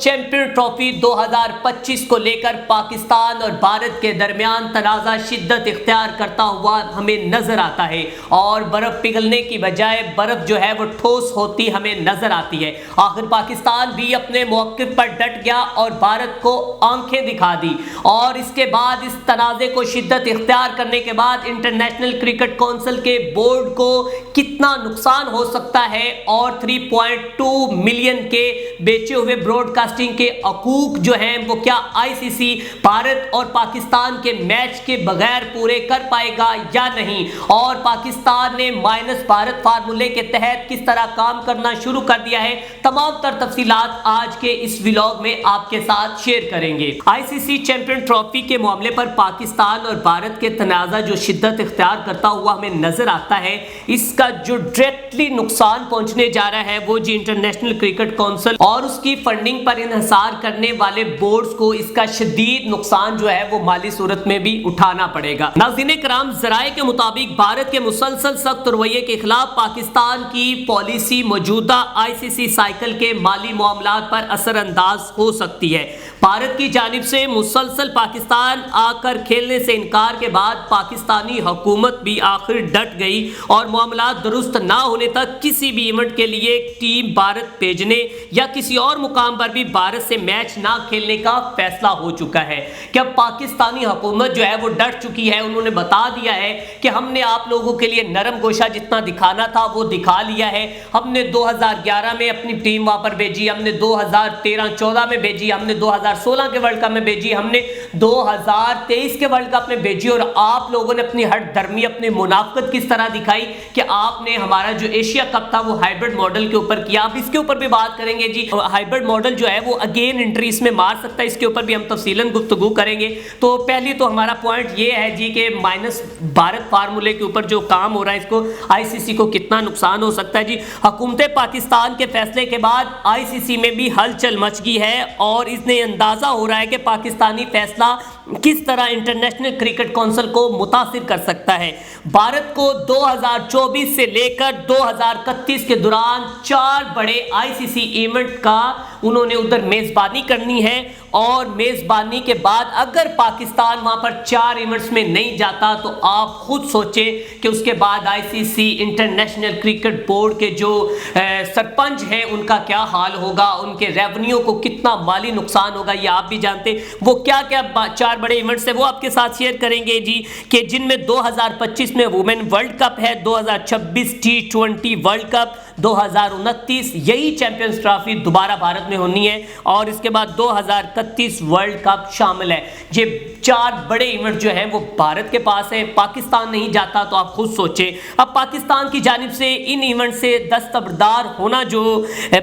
Champion trophy 2025 کو لے کر پاکستان اور بھارت کے درمیان تنازع شدت اختیار کرتا ہوا ہمیں نظر آتا ہے اور برف پگھلنے کی بجائے برف جو ہے وہ ٹھوس ہوتی ہمیں نظر آتی ہے۔ آخر پاکستان بھی اپنے موقف پر ڈٹ گیا اور بھارت کو آنکھیں دکھا دی، اور اس کے بعد اس تنازع کو شدت اختیار کرنے کے بعد انٹرنیشنل کرکٹ کونسل کے بورڈ کو کتنا نقصان ہو سکتا ہے، اور 3.2 ملین کے بیچے ہوئے براڈ کاسٹنگ کے حقوق جو ہیں وہ کیا آئی سی سی بھارت اور پاکستان کے میچ کے بغیر پورے کر پائے گا یا نہیں، اور پاکستان نے مائنس بھارت فارمولے کے تحت کس طرح کام کرنا شروع کر دیا ہے، تمام تر تفصیلات آج کے اس ولاگ میں آپ کے ساتھ شیئر کریں گے۔ آئی سی سی چیمپئن ٹرافی کے معاملے پر پاکستان اور بھارت کے تنازع جو شدت اختیار کرتا ہوا ہمیں نظر آتا ہے، اس کا جو ڈائریکٹلی نقصان پہنچنے جا رہا ہے وہ جی انٹرنیشنل کرکٹ کونسل اور اس کی فنڈنگ پر انحصار کرنے والے بورڈز کو اس کا شدید نقصان جو ہے وہ مالی صورت میں بھی اٹھانا پڑے گا۔ ناظرین کرام، ذرائع کے مطابق بھارت کے مسلسل سخت رویے کے خلاف پاکستان کی پالیسی موجودہ آئی سی سی سائیکل کے مالی معاملات پر اثر انداز ہو سکتی ہے۔ بھارت کی جانب سے مسلسل پاکستان آ کر کھیلنے سے انکار کے بعد پاکستانی حکومت بھی آخر ڈٹ گئی اور معاملات درست نہ ہونے تک کسی بھی ایونٹ کے لیے ٹیم بھارت بھیجنے یا کسی اور مقام پر بھی بھارت سے میچ نہ کھیلنے کا فیصلہ ہو چکا ہے۔ کہ اب پاکستانی حکومت جو ہے وہ ڈٹ چکی ہے، انہوں نے بتا دیا ہے کہ ہم نے آپ لوگوں کے لیے نرم گوشہ جتنا دکھانا تھا وہ دکھا لیا ہے۔ ہم نے 2011 میں اپنی ٹیم وہاں پر بھیجی، ہم نے 2013-14 میں بھیجی، ہم نے 2016 کے ورلڈ کپ میں بھیجی، ہم نے 2023 کے ورلڈ کپ میں بھیجی، اور آپ لوگوں نے اپنی ہٹ درمی اپنی منافقت کس طرح دکھائی کہ آپ نے ہمارا جو ایشیا کپ تھا وہ ہائبرڈ ماڈل کے اوپر کیا۔ اب اس کے اوپر بھی بات کریں گے جی، ہائبرڈ ماڈل جو ہے وہ اگین انٹری اس میں مار سکتا ہے، اس کے اوپر بھی ہم تفصیلاً گفتگو کریں گے۔ تو پہلی تو ہمارا پوائنٹ یہ ہے جی کہ مائنس بھارت فارمولے کے اوپر جو کام ہو رہا ہے اس کو آئی سی سی کو کتنا نقصان ہو سکتا ہے۔ جی حکومت پاکستان کے فیصلے کے بعد آئی سی سی میں بھی ہلچل مچ گئی ہے، اور اس نے اندازہ ہو رہا ہے کہ پاکستانی فیصلہ کس طرح انٹرنیشنل کرکٹ کونسل کو متاثر کر سکتا ہے۔ بھارت کو 2024 سے لے کر 2031 کے دوران 4 بڑے آئی سی سی ایونٹ کا انہوں نے ادھر میزبانی کرنی ہے، اور میزبانی کے بعد اگر پاکستان وہاں پر 4 ایونٹس میں نہیں جاتا تو آپ خود سوچیں کہ اس کے بعد آئی سی سی انٹرنیشنل کرکٹ بورڈ کے جو سرپنچ ہیں ان کا کیا حال ہوگا، ان کے ریونیو کو کتنا مالی نقصان ہوگا، یہ آپ بھی جانتے ہیں۔ وہ کیا 4 بڑے ایونٹس ہیں وہ آپ کے ساتھ شیئر کریں گے جی، کہ جن میں 2025 میں وومن ورلڈ کپ ہے، 2026 T20 ورلڈ کپ، 2029 یہی چیمپئنز ٹرافی دوبارہ بھارت میں ہونی ہے، اور اس کے بعد 2031 ورلڈ کپ شامل ہے۔ یہ 4 بڑے ایونٹ جو ہیں وہ بھارت کے پاس ہیں، پاکستان نہیں جاتا تو آپ خود سوچیں۔ اب پاکستان کی جانب سے ان ایونٹ سے دستبردار ہونا جو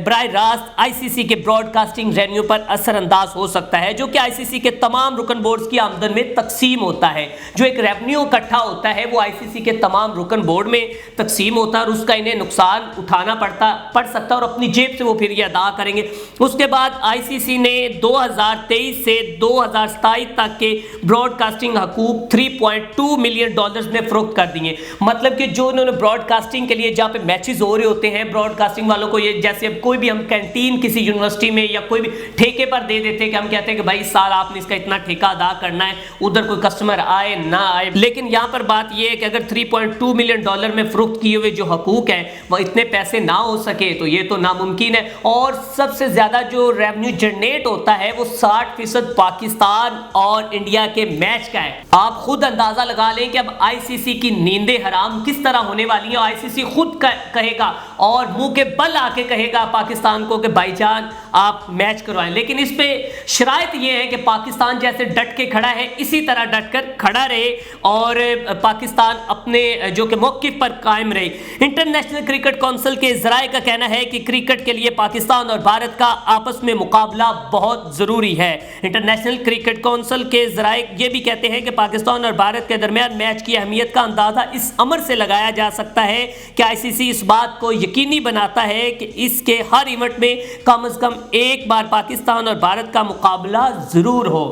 براہ راست آئی سی سی کے براڈ کاسٹنگ ریونیو پر اثر انداز ہو سکتا ہے، جو کہ آئی سی سی کے تمام رکن بورڈز کی آمدن میں تقسیم ہوتا ہے۔ جو ایک ریونیو اکٹھا ہوتا ہے وہ آئی سی سی کے تمام رکن بورڈ میں تقسیم ہوتا ہے، اور اس کا انہیں نقصان اٹھانا پڑ سکتا ہے، اور اپنی جیب سے وہ پھر یہ ادا کریں گے۔ اس کے بعد آئی سی سی نے 2023 سے 2027 تک کے براڈ کاسٹنگ حقوق 3.2 ملین ڈالرز میں فروخت کر دیے۔ مطلب کہ جو انہوں نے براڈ کاسٹنگ کے لیے جہاں پہ میچز ہو رہے ہوتے ہیں، براڈ کاسٹنگ والوں کو یہ جیسے اب کوئی بھی ہم کینٹین کسی یونیورسٹی میں یا کوئی بھی ٹھیکے پر دے دیتے ہیں کہ ہم کہتے ہیں کہ بھائی اس سال آپ نے اس کا اتنا ٹھیکہ ادا کرنا ہے، ادھر کوئی کسٹمر آئے نہ آئے، لیکن یہاں پر بات یہ ہے کہ اگر 3.2 ملین ڈالر میں فروخت کیے ہوئے جو حقوق ہیں وہ اتنے پیسے نہ ہو سکے تو یہ تو ناممکن ہے۔ اور سب سے زیادہ جو ریونیو جنریٹ ہوتا ہے وہ 60% پاکستان اور انڈیا کے میچ کا ہے۔ آپ خود اندازہ لگا لیں کہ اب آئی سی سی کی نیندیں حرام کس طرح ہونے والی ہیں۔ آئی سی سی خود کہے گا اور منہ کے بل آ کے کہے گا پاکستان کو کہ بھائی جان آپ میچ کروائیں، لیکن اس پہ شرائط یہ ہے کہ پاکستان جیسے ڈٹ کے کھڑا ہے اسی طرح ڈٹ کر کھڑا رہے، اور پاکستان اپنے جو کہ موقف پر قائم رہے۔ انٹرنیشنل کرکٹ کونسل کے ذرائع کا کہنا ہے کہ کرکٹ کے لیے پاکستان اور بھارت کا آپس میں مقابلہ بہت ضروری ہے۔ انٹرنیشنل کرکٹ کونسل کے ذرائع یہ بھی کہتے ہیں کہ پاکستان اور بھارت کے درمیان میچ کی اہمیت کا اندازہ اس امر سے لگایا جا سکتا ہے کہ آئی سی سی اس بات کو یقینی بناتا ہے کہ اس کے ہر ایونٹ میں کم از کم ایک بار پاکستان اور بھارت کا مقابلہ ضرور ہو۔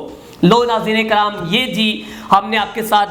لو ناظرین کرام، یہ جی ہم نے آپ کے ساتھ